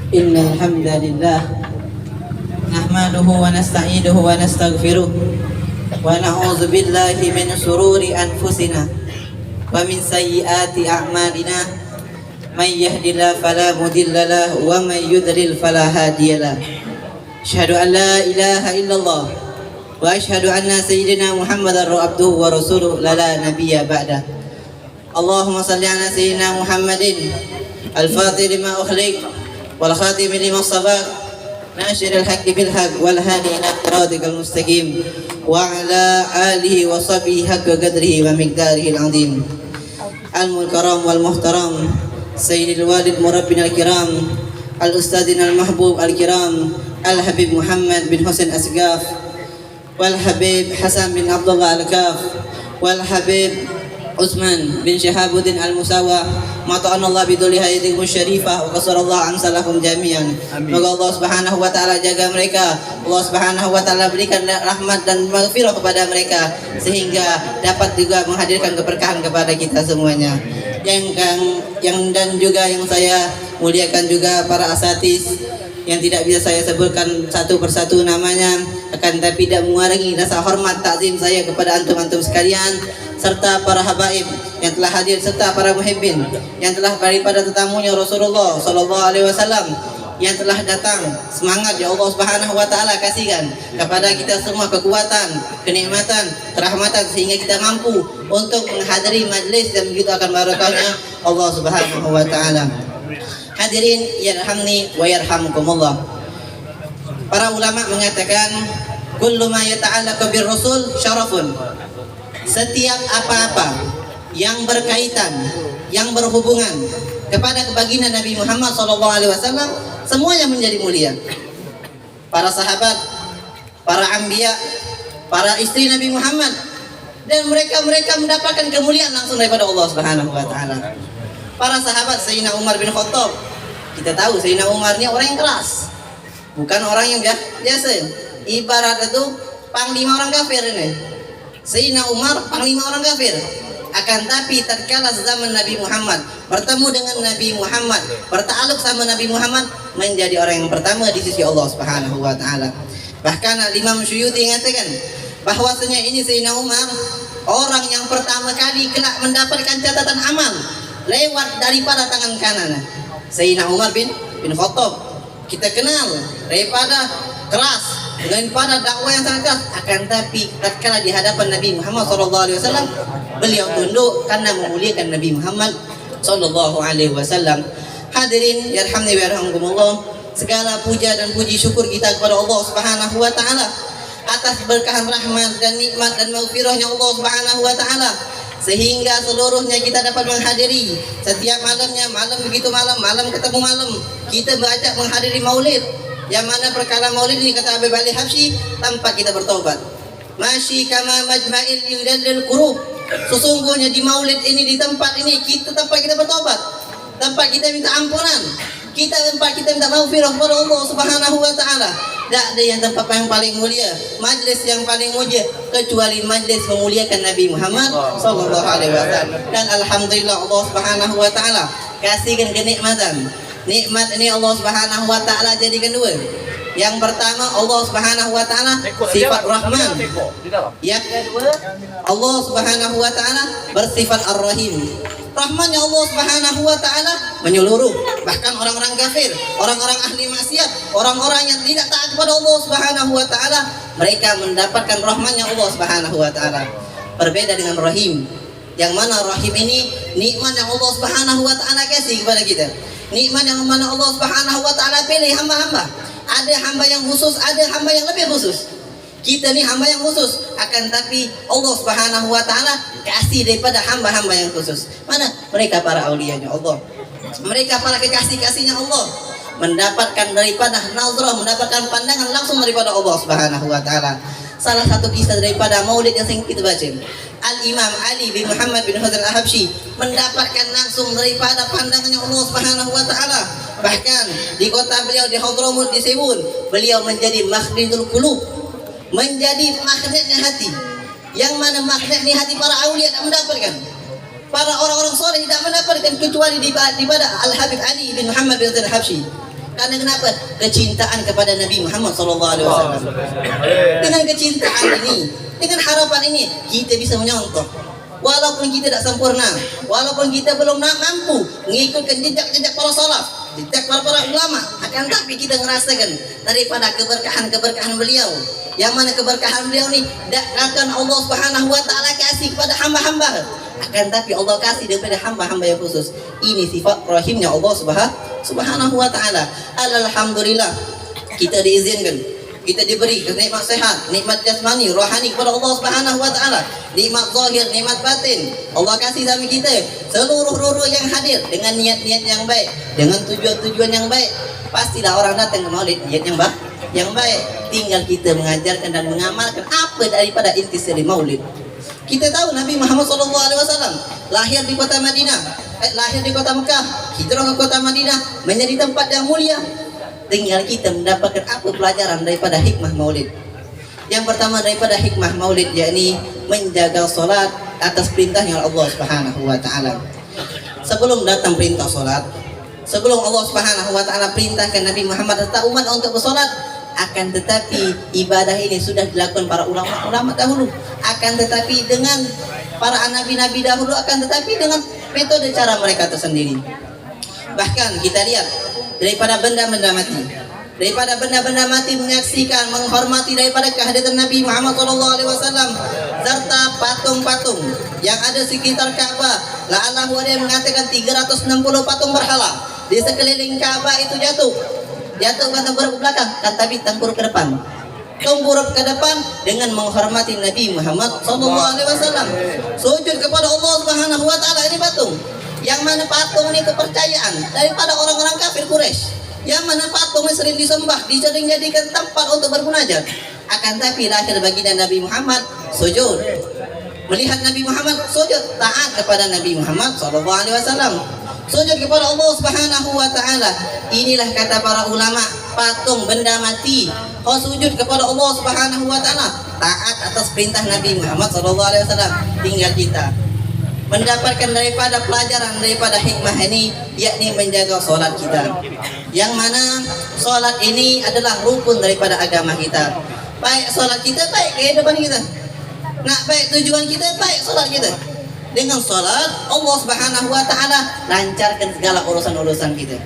إن الحمد لله نحمده ونستعينه ونستغفره ونعوذ بالله من شرور أنفسنا ومن سيئات أعمالنا من يهد الله فلا مضل له ومن يضلل فلا هادي له أشهد أن لا إله إلا الله وأشهد أن سيدنا محمدا عبده ورسوله لا نبي بعده اللهم صل على سيدنا محمد الفاتح لما أخلق والخاتم لما سبق ناشر الحق بالحق والهادي إلى صراطك المستقيم وعلى آله وصحبه حق قدره ومقداره العظيم الكرام والمحترم سيد الوالد مربنا الكرام الأستاذنا المحبوب الكرام الحبيب محمد بن حسين أسقاف والحبيب حسن بن عبد الله الكاف والحبيب عثمان بن شهاب الدين المساوى mata'an Allah bidulli hayatikum syarifah wa qasarallahu amsalakum jami'an. Semoga Allah Subhanahu wa taala jaga mereka. Allah Subhanahu wa taala berikan rahmat dan maghfirah kepada mereka sehingga dapat juga menghadirkan keberkahan kepada kita semuanya. Dan juga yang saya muliakan juga para asatiz yang tidak bisa saya sebutkan satu persatu namanya, akan tapi tidak mengurangi rasa hormat takzim saya kepada antum-antum sekalian serta para habaib yang telah hadir serta para muhibbin yang telah daripada tetamunya Rasulullah sallallahu alaihi wasallam yang telah datang. Semangat ya Allah Subhanahu wa taala kasihkan kepada kita semua kekuatan, kenikmatan, kerahmatan sehingga kita mampu untuk menghadiri majlis yang begitu akan barakahnya Allah Subhanahu wa taala. Hadirin yarhamni wa yarhamkumullah. Para ulama mengatakan kullu ma yata'allaqu bir rasul syarafun. Setiap apa-apa yang berkaitan, yang berhubungan kepada kebaginda Nabi Muhammad SAW, semuanya menjadi mulia. Para sahabat, para anbiya, para istri Nabi Muhammad, dan mereka mendapatkan kemuliaan langsung daripada Allah Subhanahu wa taala. Para sahabat Sayyidina Umar bin Khattab, kita tahu Sayyidina Umar ini orang yang keras, bukan orang yang biasa. Ibarat itu panglima orang kafir ini. Sayyidina Umar panglima orang kafir. Akan tapi tatkala zaman Nabi Muhammad bertemu dengan Nabi Muhammad, bertakluk sama Nabi Muhammad, menjadi orang yang pertama di sisi Allah Subhanahu wa taala. Bahkan Imam Syuyuti mengatakan bahwasanya ini Sayyidina Umar orang yang pertama kali kelak mendapatkan catatan amal lewat daripada tangan kanan. Sayyidina Umar bin Khattab kita kenal daripada keras, daripada dakwah yang sangat keras. Akan tapi tatkala di hadapan Nabi Muhammad SAW, beliau tunduk karena memuliakan Nabi Muhammad SAW. Hadirin yarhamni wa yarhamkumullah, segala puja dan puji syukur kita kepada Allah Subhanahu wa taala atas berkahan rahmat dan nikmat dan maghfirahnya Allah Subhanahu wa taala sehingga seluruhnya kita dapat menghadiri setiap malamnya, malam begitu malam ketemu malam, kita berakad menghadiri maulid, yang mana perkara maulid ini kata Habib Ali Habsyi, tanpa kita bertobat masyi kama majma'il yudallil qurub, sesungguhnya di maulid ini, di tempat ini kita tanpa kita bertobat, tanpa kita minta ampunan, tanpa kita minta maghfirah kepada Allah Subhanahu wa taala. Tak ada yang tempat yang paling mulia, majlis yang paling mulia kecuali majlis memuliakan Nabi Muhammad sallallahu alaihi wasallam. Dan alhamdulillah Allah Subhanahu wa taala kasihkan kenikmatan. Nikmat ini Allah Subhanahu wa taala jadikan dua. Yang pertama Allah Subhanahu wa taala sifat Rahman. Yang kedua Allah Subhanahu wa taala bersifat Ar-Rahim. Rahmannya Allah Subhanahu wa taala menyeluruh, bahkan orang-orang kafir, orang-orang ahli maksiat, orang-orang yang tidak taat kepada Allah Subhanahu wa taala, mereka mendapatkan rahmannya Allah Subhanahu wa taala. Berbeda dengan Rahim, yang mana Rahim ini nikmat yang Allah Subhanahu wa taala kasih kepada kita. Nikmat yang mana Allah Subhanahu wa taala pilih hamba-hamba. Ada hamba yang khusus, ada hamba yang lebih khusus. Kita ni hamba yang khusus, akan tapi Allah Subhanahu wa taala kasih daripada hamba-hamba yang khusus. Mana? Mereka para aulianya Allah. Mereka para kekasih-kasihnya Allah, mendapatkan daripada nazrah, mendapatkan pandangan langsung daripada Allah Subhanahu wa taala. Salah satu kisah daripada maulid yang sering kita baca, Al-Imam Ali bin Muhammad bin Hasan Al-Habsyi mendapatkan langsung daripada pandangannya Allah Subhanahu wa taala. Bahkan di kota beliau di Hadramut disebut beliau menjadi magnetul qulub, menjadi magnetnya hati, yang mana magnetnya hati para aulia tak mendapatkan, para orang-orang soleh tidak mendapatkan kecuali di pada Al-Habib Ali bin Muhammad bin Hasan Al-Habsyi. Karena kenapa? Kecintaan kepada Nabi Muhammad SAW. Dengan kecintaan ini, dengan harapan ini, kita bisa menyontoh. Walaupun kita tak sempurna, walaupun kita belum mampu mengikutkan jejak-jejak para salaf, jejak para ulama, akan tapi kita merasakan daripada keberkahan beliau. Yang mana keberkahan beliau ni akan Allah Subhanahu wa taala kasih kepada hamba-hamba. Akan tapi Allah kasih daripada hamba-hamba yang khusus. Ini sifat rahimnya Allah Subhanahu wa taala. Alhamdulillah kita diizinkan, kita diberi nikmat sehat, nikmat jasmani, rohani kepada Allah Subhanahu wa taala, nikmat zahir, nikmat batin. Allah kasih sama kita seluruh yang hadir dengan niat-niat yang baik, dengan tujuan-tujuan yang baik. Pastilah orang datang ke maulid niat yang baik. Tinggal kita mengajarkan dan mengamalkan apa daripada intisari maulid. Kita tahu Nabi Muhammad SAW lahir di kota Madinah, lahir di kota Mekah, hijrah ke kota Madinah menjadi tempat yang mulia. Tinggal kita mendapatkan apa pelajaran daripada hikmah maulid. Yang pertama daripada hikmah maulid, yakni menjaga solat atas perintahnya Allah Subhanahu wa taala. Sebelum datang perintah solat, sebelum Allah Subhanahu wa taala perintahkan Nabi Muhammad serta umat untuk bersolat, akan tetapi ibadah ini sudah dilakukan para ulama dahulu. Akan tetapi dengan para nabi-nabi dahulu, akan tetapi dengan metode cara mereka tersendiri. Bahkan kita lihat daripada benda-benda mati, menyaksikan, menghormati daripada kehadiran Nabi Muhammad SAW serta patung-patung yang ada sekitar Ka'bah. La'allahu ada yang mengatakan 360 patung berhala di sekeliling Ka'bah itu jatuh bukan tengkurap ke belakang, kan tapi tengkurap ke depan. Tengkurap ke depan dengan menghormati Nabi Muhammad SAW. Sujud kepada Allah Subhanahu wa taala. Ini patung. Yang mana patung ini kepercayaan daripada orang-orang kafir Quraisy. Yang mana patung ini sering disembah, sering dijadikan tempat untuk bermunajat. Akan tapi lahir baginda Nabi Muhammad sujud. Melihat Nabi Muhammad sujud, taat kepada Nabi Muhammad SAW. Sujud kepada Allah Subhanahu wa taala. Inilah kata para ulama, patung benda mati. Kau sujud kepada Allah Subhanahu wa taala, taat atas perintah Nabi Muhammad SAW. Tinggal kita mendapatkan daripada pelajaran daripada hikmah ini, yakni menjaga solat kita. Yang mana solat ini adalah rukun daripada agama kita. Baik solat kita, baik kehidupan kita. Nak baik tujuan kita, baik solat kita. Dengan solat Allah Subhanahu wa taala lancarkan segala urusan-urusan kita.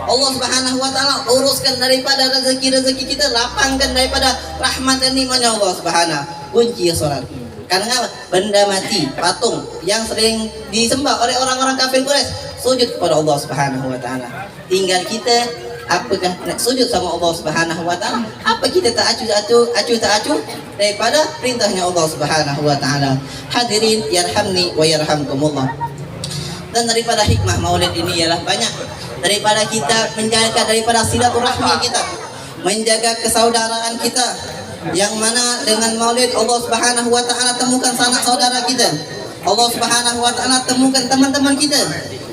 Allah Subhanahu wa taala uruskan daripada rezeki kita, lapangkan daripada rahmat dan nikmatnya Allah Subhanahu. Kunci solat. Karena benda mati, patung yang sering disembah oleh orang-orang kafir Quraisy, sujud kepada Allah Subhanahu wa taala. Tinggal kita apakah nak sujud sama Allah Subhanahu wa taala, apa kita tak acuh daripada perintahnya Allah Subhanahu wa taala. Hadirin yarhamni wa yarhamkumullah. Dan daripada hikmah maulid ini ialah banyak. Daripada kita menjaga daripada silaturahmi kita, menjaga persaudaraan kita, yang mana dengan maulid Allah Subhanahu wa taala temukan sanak saudara kita. Allah Subhanahu wa taala temukan teman-teman kita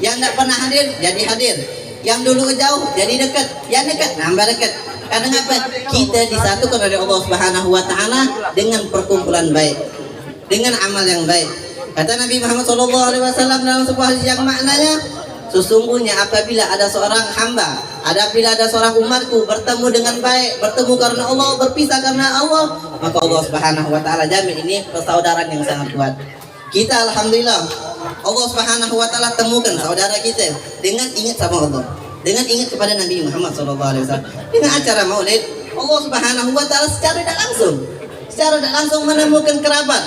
yang tak pernah hadir jadi hadir, yang dulu jauh jadi dekat, yang dekat nambah dekat. Karena apa? Kita disatukan oleh Allah Subhanahu wa taala dengan perkumpulan baik, dengan amal yang baik. Kata Nabi Muhammad SAW dalam sebuah hadis yang maknanya, sesungguhnya apabila ada seorang hamba, apabila ada seorang umatku bertemu dengan baik, bertemu karena Allah, berpisah karena Allah, maka Allah Subhanahu wa taala jamin ini persaudaraan yang sangat kuat. Kita alhamdulillah Allah Subhanahu wa taala temukan saudara kita dengan ingat sama Allah, dengan ingat kepada Nabi Muhammad SAW. Dengan acara maulid, Allah Subhanahu wa taala secara tidak langsung menemukan kerabat,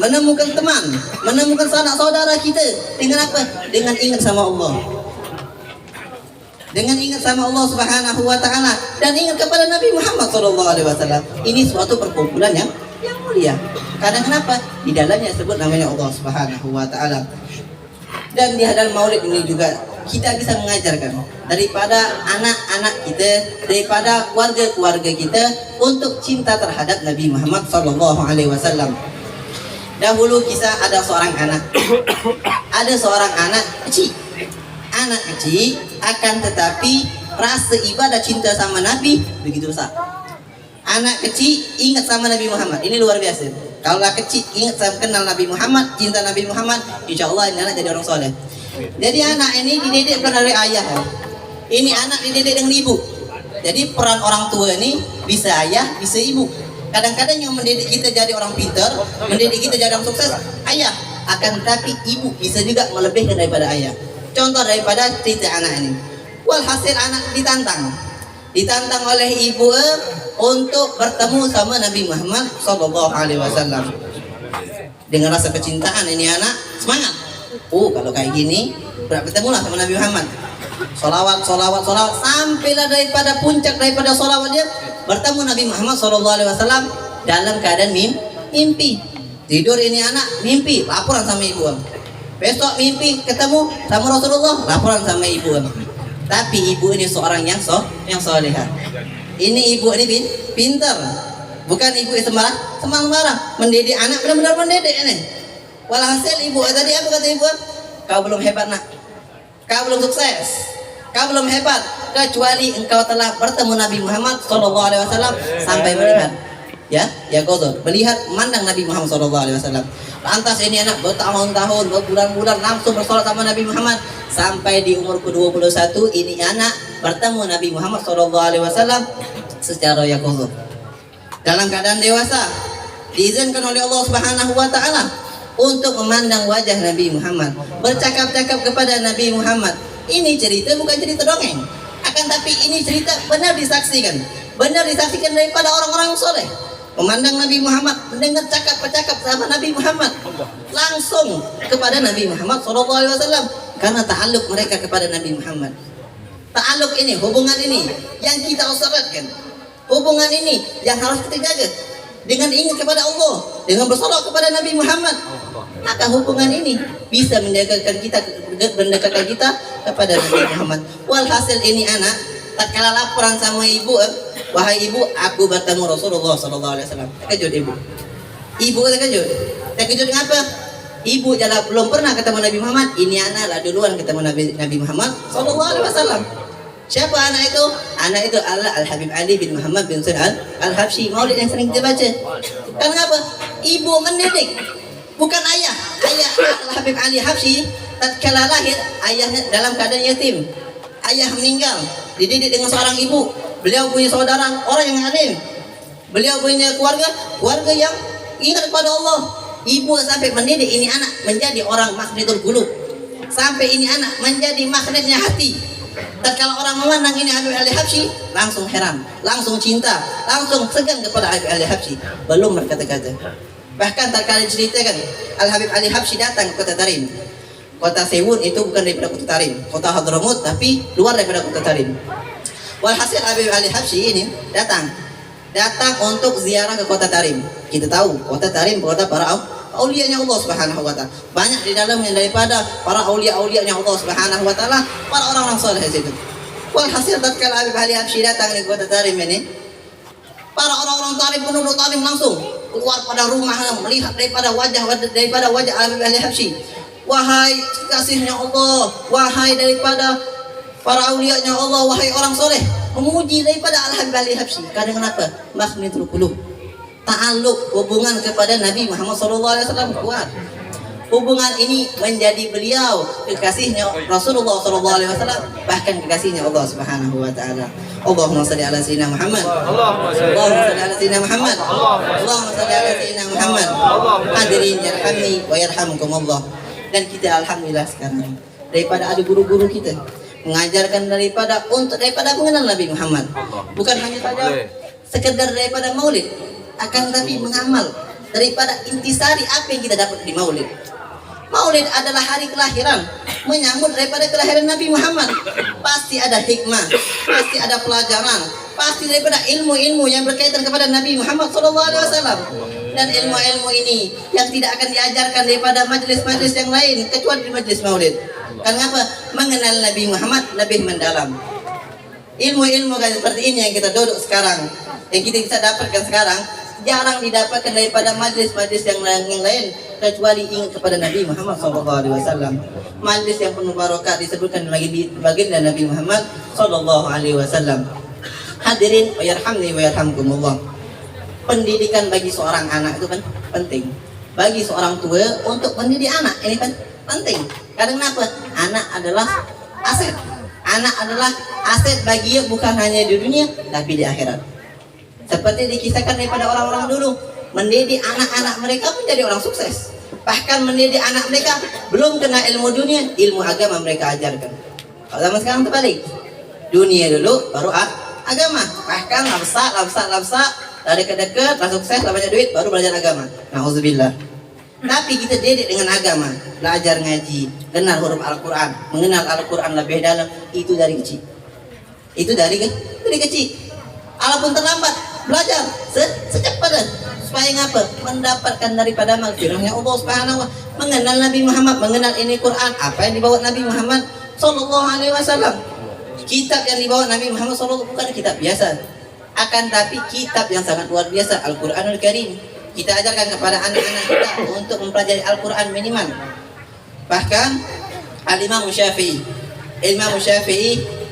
menemukan teman, menemukan sanak saudara kita. Dengan apa? Dengan ingat sama Allah, dengan ingat sama Allah Subhanahu wa taala dan ingat kepada Nabi Muhammad SAW. Ini suatu perkumpulan yang mulia. Karena kenapa? Di dalamnya disebut namanya Allah Subhanahu wa taala. Dan di dalam maulid ini juga kita bisa mengajarkan daripada anak-anak kita, daripada keluarga-keluarga kita untuk cinta terhadap Nabi Muhammad SAW. Dahulu kisah ada seorang anak, anak kecil, akan tetapi rasa ibadah cinta sama Nabi begitu besar. Anak kecil ingat sama Nabi Muhammad, ini luar biasa. Kalau kecil ingat sama kenal Nabi Muhammad, cinta Nabi Muhammad, insya Allah ini anak jadi orang soleh. Jadi anak ini dididik bukan dari ayah. Ini anak dididik dengan ibu. Jadi peran orang tua ini bisa ayah, bisa ibu. Kadang-kadang yang mendidik kita jadi orang pintar, mendidik kita jadi orang sukses, ayah. Akan tetapi ibu bisa juga melebihkan daripada ayah. Contoh daripada cerita anak ini. Walhasil anak ditantang oleh ibu untuk bertemu sama Nabi Muhammad SAW. Dengan rasa kecintaan ini anak semangat. Kalau kayak gini bertemulah sama Nabi Muhammad. Solawat sampailah daripada puncak daripada solawat dia bertemu Nabi Muhammad SAW dalam keadaan mimpi. Tidur ini anak mimpi, laporan sama ibu. Besok mimpi ketemu sama Rasulullah, laporan sama ibu. Tapi ibu ini seorang yang solehah. Ini ibu ini pintar. Bukan ibu yang sembarang mendidik anak, benar-benar mendidik ini. Walhasil ibu tadi apa kata ibu? Kau belum hebat nak. Kau belum sukses. Kau belum hebat kecuali engkau telah bertemu Nabi Muhammad SAW sampai melihat. Ya Ghazal, melihat memandang Nabi Muhammad SAW. Lantas ini anak bertahun-tahun, berbulan-bulan langsung bersolat sama Nabi Muhammad sampai di umur ke-21 ini anak bertemu Nabi Muhammad SAW secara Ghazal. Dalam keadaan dewasa, diizinkan oleh Allah Subhanahu wa taala untuk memandang wajah Nabi Muhammad, bercakap-cakap kepada Nabi Muhammad. Ini cerita bukan cerita dongeng, akan tapi ini cerita benar disaksikan daripada orang-orang soleh. Memandang Nabi Muhammad, mendengar cakap-cakap sama Nabi Muhammad, langsung kepada Nabi Muhammad SAW, karena ta'aluk mereka kepada Nabi Muhammad. Ta'aluk ini, hubungan ini yang kita usahakan, hubungan ini yang harus kita jaga dengan ingat kepada Allah, dengan bersolat kepada Nabi Muhammad. Maka hubungan ini bisa mendekatkan kita kepada Nabi Muhammad. Walhasil ini anak tatkala laporan sama ibu, wahai ibu, aku bertemu Rasulullah SAW. Terkejut ibu. Ibu terkejut ngapa? Ibu jala belum pernah ketemu Nabi Muhammad. Ini anak lah duluan ketemu Nabi Muhammad SAW. Siapa anak itu? Anak itu adalah Al-Habib Ali bin Muhammad bin Sulaiman Al-Habsyi. Maulid yang sering kita baca. Kenapa? Ibu mendidik, bukan ayah. Ayah Al-Habib Ali Habsyi tatkala lahir ayahnya dalam keadaan yatim. Ayah meninggal, dididik dengan seorang ibu. Beliau punya saudara, orang yang alim. Beliau punya keluarga yang ingat kepada Allah. Ibu sampai mendidik ini anak menjadi orang magnetul qulub. Sampai ini anak menjadi magnetnya hati. Tatkala orang memandang ini Habib Ali Habsyi, langsung heran, langsung cinta, langsung segan kepada Habib Ali Habsyi. Belum berkata-kata. Bahkan tatkala diceritakan Al-Habib Ali Habsyi datang ke kota Tarim. Kota Sewun itu bukan daripada kota Tarim, kota Hadramut, tapi luar daripada kota Tarim. Walhasil Habib Ali Habsyi ini datang untuk ziarah ke kota Tarim. Kita tahu kota Tarim kota para aulianya Allah Subhanahu wa taala. Banyak di dalamnya daripada para aulia-aulianya Allah Subhanahu wa taala, para orang-orang saleh di situ. Walhasil tatkala Habib Ali Habsyi datang di kota Tarim ini, para orang-orang Tarim, penduduk Tarim langsung keluar pada rumah melihat daripada wajah Habib Ali Habsyi. Wahai kasihnya Allah, wahai daripada para aulianya Allah, wahai orang soleh, memuji daripada Al-Habib Ali Habsyi. Karena kenapa? Magnetul qulub. Ta'aluk, hubungan kepada Nabi Muhammad SAW kuat. Hubungan ini menjadi beliau kekasihnya Rasulullah SAW, bahkan kekasihnya Allah Subhanahu wa taala. Allahumma shalli ala sayyidina Muhammad. Allahumma shalli ala sayyidina Muhammad. Allahumma shalli ala sayyidina Muhammad. Hadirin yarhamni wa yarhamkumullah. Dan kita alhamdulillah sekarang daripada ada guru-guru kita mengajarkan daripada mengenal Nabi Muhammad, bukan hanya saja sekedar daripada maulid, akan tapi mengamal daripada intisari apa yang kita dapat di maulid. Maulid adalah hari kelahiran, menyambut daripada kelahiran Nabi Muhammad. Pasti ada hikmah, pasti ada pelajaran, pasti daripada ilmu-ilmu yang berkaitan kepada Nabi Muhammad SAW. Dan ilmu-ilmu ini yang tidak akan diajarkan daripada majlis-majlis yang lain kecuali di majlis maulid. Karena apa? Mengenal Nabi Muhammad lebih mendalam. Ilmu-ilmu seperti ini yang kita duduk sekarang, yang kita bisa dapatkan sekarang, jarang didapatkan daripada majlis-majlis yang lain kecuali ingat kepada Nabi Muhammad SAW. Majlis yang penuh barokah disebutkan lagi di baginda Nabi Muhammad SAW. Hadirin wa yarhamni wa yarhamkumullah. Pendidikan bagi seorang anak itu kan penting. Bagi seorang tua untuk mendidik anak ini kan penting. Karena apa? Anak adalah aset. Anak adalah aset bagi dia bukan hanya di dunia tapi di akhirat. Seperti dikisahkan daripada orang-orang dulu, mendidik anak-anak mereka menjadi orang sukses. Bahkan mendidik anak mereka belum kena ilmu dunia, ilmu agama mereka ajarkan. Kalau zaman sekarang terbalik, dunia dulu baru agama. Bahkan lamsa dari dekat lah sukses lah banyak duit baru belajar agama. Nauzubillah. Tapi kita didik dengan agama, belajar ngaji, kenal huruf Al-Quran, mengenal Al-Quran lebih dalam, itu dari kecil. Itu dari kecil. Walaupun terlambat, belajar secepatnya supaya ngapa? Mendapatkan daripada maghfirahnya Allah Subhanahu wa taala, mengenal Nabi Muhammad, mengenal ini Quran, apa yang dibawa Nabi Muhammad sallallahu alaihi wasallam. Kitab yang dibawa Nabi Muhammad sallallahu bukan kitab biasa, akan tapi kitab yang sangat luar biasa, Al-Qur'anul Karim. Kita ajarkan kepada anak-anak kita untuk mempelajari Al-Quran minimal. Bahkan Al-Imam Syafi'i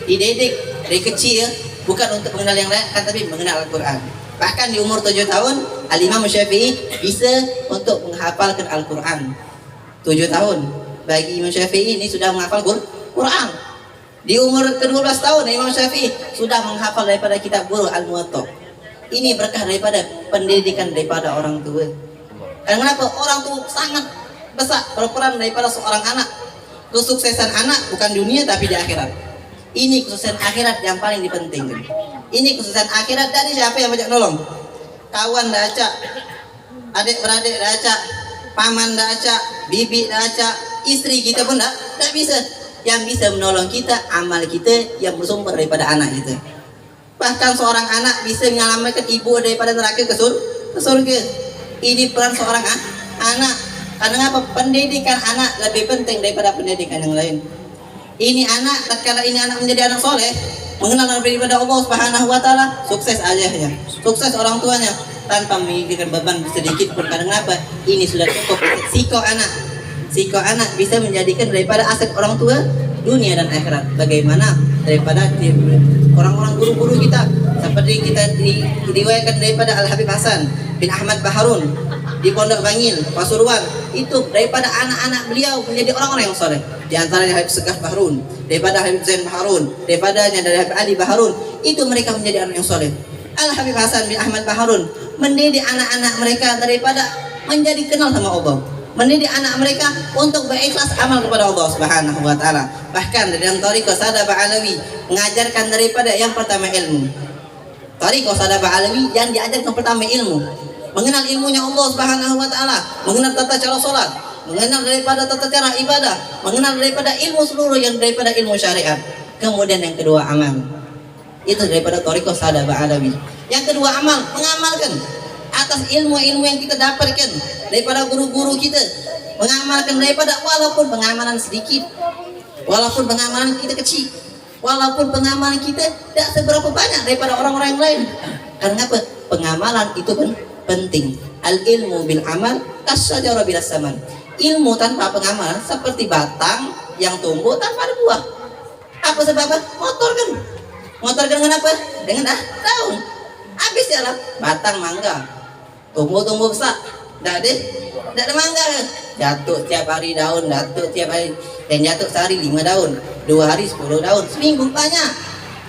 dididik dari kecil bukan untuk mengenal yang lain, kan tapi mengenal Al-Quran. Bahkan di umur 7 tahun Al-Imam Syafi'i bisa untuk menghafalkan Al-Quran. 7 tahun bagi Imam Syafi'i ini sudah menghafal Quran. Di umur ke-12 tahun Imam Syafi'i sudah menghafal daripada kitab guru Al-Muwatta. Ini berkah daripada pendidikan daripada orang tua. Karena kenapa? Orang tua sangat besar berperan daripada seorang anak. Kesuksesan anak bukan dunia tapi di akhirat. Ini kesuksesan akhirat yang paling dipentingkan. Ini kesuksesan akhirat dari siapa yang banyak nolong? Kawan dah acak, adik-beradik dah acak, paman dah acak, bibi dah acak, istri kita pun tak bisa. Yang bisa menolong kita, amal kita yang bersumber daripada anak kita. Bahkan seorang anak bisa menyelamatkan ibu daripada neraka ke surga. Ini peran seorang anak. Karena apa? Pendidikan anak lebih penting daripada pendidikan yang lain. Ini anak, tatkala ini anak menjadi anak soleh, mengenal daripada Allah Subhanahu wa taala, sukses ayahnya, sukses orang tuanya tanpa memikirkan beban sedikit pun. Karena apa? Ini sudah cukup. Siko anak bisa menjadikan daripada aset orang tua dunia dan akhirat. Bagaimana daripada orang-orang guru-guru kita seperti kita diriwayatkan daripada Al-Habib Hasan bin Ahmad Baharun di Pondok Bangil, Pasuruan, itu daripada anak-anak beliau menjadi orang-orang yang soleh. Di antaranya Habib Segaf Baharun, daripada Habib Zain Baharun, daripadanya dari Habib Ali Baharun, itu mereka menjadi orang yang soleh. Al-Habib Hasan bin Ahmad Baharun mendidik anak-anak mereka daripada menjadi kenal sama Allah, mendidik anak mereka untuk berikhlas amal kepada Allah Subhanahu wa taala. Bahkan dalam Thariqah Sadaba Alawi mengajarkan daripada yang pertama ilmu. Thariqah Sadaba Alawi yang diajarkan pertama ilmu. Mengenal ilmunya Allah Subhanahu wa taala, mengenal tata cara salat, mengenal daripada tata cara ibadah, mengenal daripada ilmu seluruh yang daripada ilmu syariat. Kemudian yang kedua amal. Itu daripada Thariqah Sadaba Alawi. Yang kedua amal, mengamalkan atas ilmu-ilmu yang kita dapatkan daripada guru-guru kita, mengamalkan daripada walaupun pengamalan sedikit, walaupun pengamalan kita kecil, walaupun pengamalan kita tidak seberapa banyak daripada orang-orang yang lain. Karena apa? Pengamalan itu pun penting. Al ilmu bil amal kasyajara bila saman. Ilmu tanpa pengamalan seperti batang yang tumbuh tanpa ada buah. Apa sebabnya? Motor kan dengan apa? Dengan daun. Habis ya lah batang mangga, tumbuh besar, tidak ada mangga, jatuh tiap hari daun, jatuh tiap hari, dan jatuh sehari 5 daun, 2 hari 10 daun, seminggu banyak,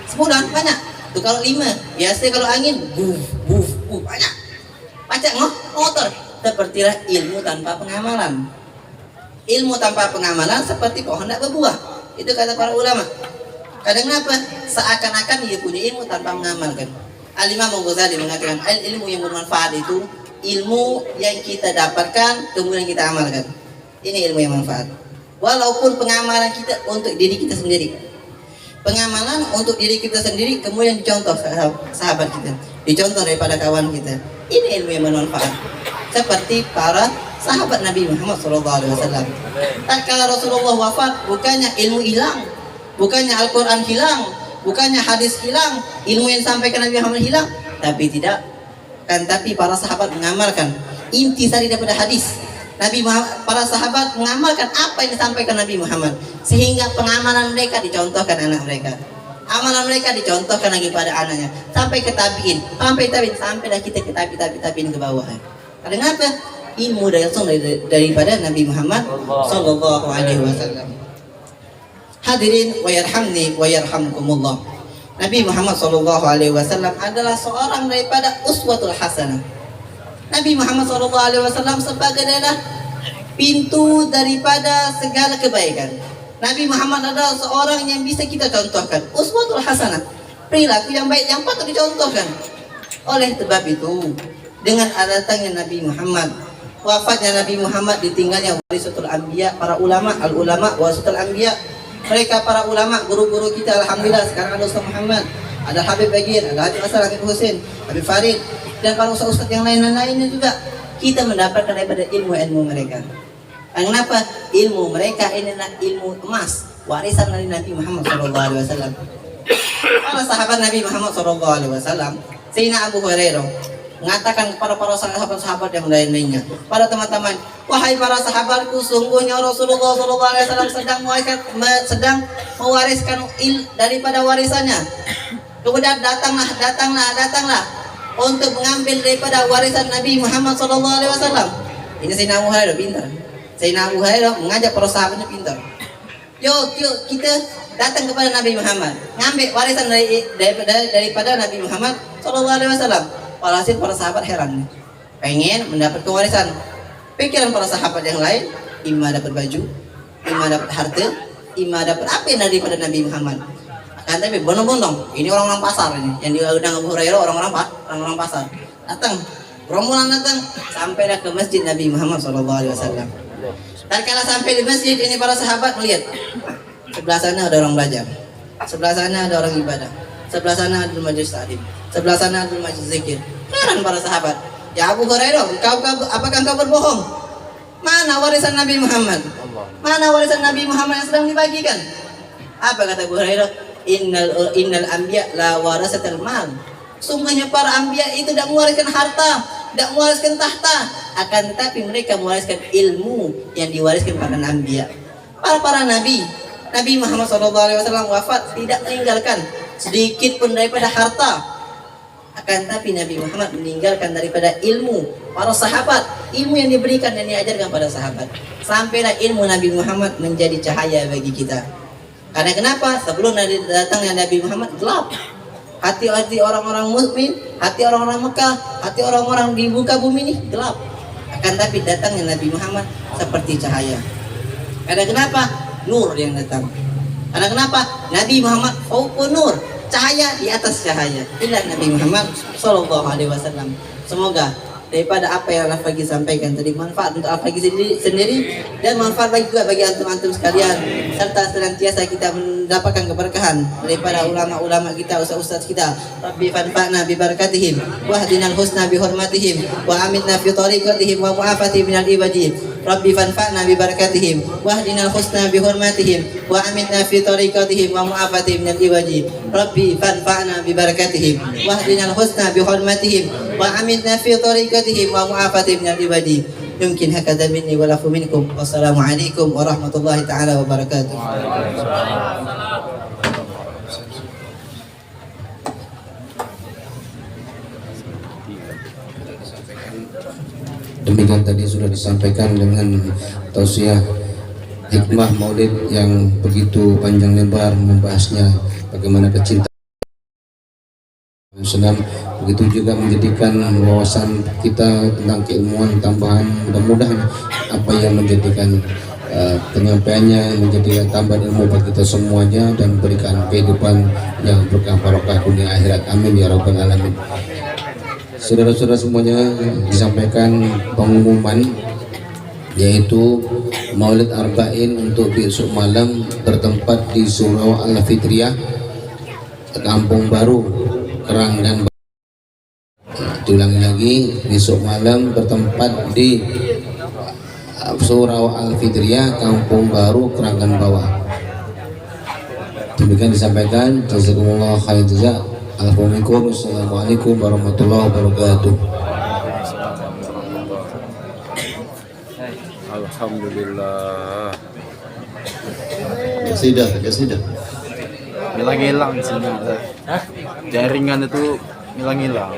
sebulan banyak. Tuh kalau 5, biasa kalau angin, banyak, pacak motor. Sepertilah ilmu tanpa pengamalan. Ilmu tanpa pengamalan seperti pohon tidak berbuah. Itu kata para ulama. Kadang apa? Seakan-akan dia punya ilmu tanpa mengamalkan. Al-Imam Ghazali mengatakan ilmu yang bermanfaat itu ilmu yang kita dapatkan kemudian kita amalkan. Ini ilmu yang manfaat. Walaupun pengamalan kita untuk diri kita sendiri, pengamalan untuk diri kita sendiri kemudian dicontoh sahabat kita, dicontoh daripada kawan kita. Ini ilmu yang bermanfaat. Seperti para sahabat Nabi Muhammad SAW. Tatkala Rasulullah wafat, bukannya ilmu hilang, bukannya Al-Quran hilang, bukannya hadis hilang, ilmu yang disampaikan Nabi Muhammad hilang, tapi tidak. Kan tapi para sahabat mengamalkan intisari daripada hadis Nabi Muhammad. Para sahabat mengamalkan apa yang disampaikan Nabi Muhammad, sehingga pengamalan mereka dicontohkan anak mereka, amalan mereka dicontohkan lagi pada anaknya, sampai ke tabiin, sampailah kita ke tabiin ke bawah. Karena apa? Ilmu langsung daripada Nabi Muhammad sallallahu alaihi wasallam. Hadirin wa yarhamni wa yarhamkumullah. Nabi Muhammad SAW adalah seorang daripada uswatul hasanah. Nabi Muhammad SAW sebagai adalah pintu daripada segala kebaikan. Nabi Muhammad adalah seorang yang bisa kita contohkan, uswatul hasanah, perilaku yang baik yang patut dicontohkan. Oleh sebab itu, dengan datangnya Nabi Muhammad, wafatnya Nabi Muhammad, ditinggalnya warisatul anbiya, para ulama, al-ulama warisatul anbiya. Mereka para ulama, guru-guru kita, alhamdulillah sekarang ada Ustaz Muhammad, ada Habib Bagir, ada Haji Asal, Habib Husin, Habib Farid, dan para ustaz-ustaz yang lain-lainnya juga. Kita mendapatkan daripada ilmu-ilmu mereka. Dan kenapa? Ilmu mereka ini adalah ilmu emas, warisan dari Nabi Muhammad SAW. Para sahabat Nabi Muhammad SAW, Sayyidina Abu Hurairah mengatakan kepada para sahabat-sahabat yang lain-lainnya, pada teman-teman, wahai para sahabatku, sungguhnya Rasulullah SAW sedang mewariskan daripada warisannya. Kemudian datanglah untuk mengambil daripada warisan Nabi Muhammad SAW. Ini Sayyidina Abu Hurairah pintar. Sayyidina Abu Hurairah mengajak para sahabatnya pintar. Yuk kita datang kepada Nabi Muhammad, ngambil warisan daripada Nabi Muhammad SAW. Walhasil para sahabat heran, pengen mendapat warisan. Pikiran para sahabat yang lain, imma dapat baju, imma dapat harta, imma dapat apa yang daripada Nabi Muhammad. Kan tapi bondong-bondong, ini orang-orang pasar ini, yang diundang Abu Hurairah orang-orang pasar. Rombongan datang sampailah ke masjid Nabi Muhammad SAW. Tatkala sampai di masjid ini, para sahabat melihat sebelah sana ada orang belajar, sebelah sana ada orang ibadah, sebelah sana ada majelis taklim, sebelah sana ada majelis zikir. Heran para sahabat, ya Abu Hurairah, apakah engkau berbohong? Mana warisan Nabi Muhammad? Mana warisan Nabi Muhammad yang sedang dibagikan? Apa kata Abu Hurairah? Innal anbiya la warasatul mal. Sungguhnya para anbiya itu tidak mewariskan harta, tidak mewariskan tahta, akan tetapi mereka mewariskan ilmu yang diwariskan pada anbiya. Para nabi Muhammad SAW wafat tidak meninggalkan sedikit pun daripada harta, akan tapi Nabi Muhammad meninggalkan daripada ilmu para sahabat, ilmu yang diberikan dan diajarkan pada sahabat. Sampailah ilmu Nabi Muhammad menjadi cahaya bagi kita. Karena kenapa? Sebelum datangnya Nabi Muhammad gelap. Hati-hati orang-orang mukmin, hati orang-orang Mekah, hati orang-orang di muka bumi ini gelap. Akan tapi datangnya Nabi Muhammad seperti cahaya. Karena kenapa? Nur yang datang. Karena kenapa? Nabi Muhammad fauqun nur, cahaya di atas cahaya. Inilah Nabi Muhammad SAW. Semoga daripada apa yang Al-Faqih sampaikan tadi manfaat untuk Al-Faqih sendiri dan manfaat juga bagi antum-antum sekalian, serta senantiasa kita mendapatkan keberkahan daripada ulama-ulama kita, ustaz-ustaz kita. Rabbi fanfa'na bi barakatihim wahdinal husna bi hurmatihim wa amitna fi tariqatihim wa mu'afati minal ibadi. Rabbi fanfa'na bi barakatihim wahdinal husna bi hurmatihim wa amitna fi tariqatihim wa mu'afati minal ibadi. Rabbi fanfa'na bi barakatihim wahdinal husna bi hurmatihim wa amitna fi tariqatihim wa mu'afati minal ibadi. Mungkin hakadha minni wa lafu minkum. Wassalamualaikum warahmatullahi taala wabarakatuh. Demikian tadi sudah disampaikan dengan tausiah hikmah maulid yang begitu panjang lebar membahasnya bagaimana kecintaan Islam, begitu juga menjadikan wawasan kita tentang keilmuan tambahan. Mudah-mudahan apa yang menjadikan penyampaiannya menjadi tambahan ilmu bagi kita semuanya dan berikan kehidupan yang berkah barokah dunia akhirat. Amin ya rabbal alamin. Saudara-saudara semuanya, disampaikan pengumuman yaitu Maulid Arba'in untuk besok malam bertempat di Surau Al-Fitriyah, Kampung Baru, Keranggan. Diulangi lagi, besok malam bertempat di Surau Al-Fitriyah, Kampung Baru, Keranggan Bawah. Demikian disampaikan. Jazakumullah khair jazak. Assalamualaikum warahmatullahi wabarakatuh. Alhamdulillah. Kasidah. Hilang-hilang sinyal. Jaringan itu hilang-hilang.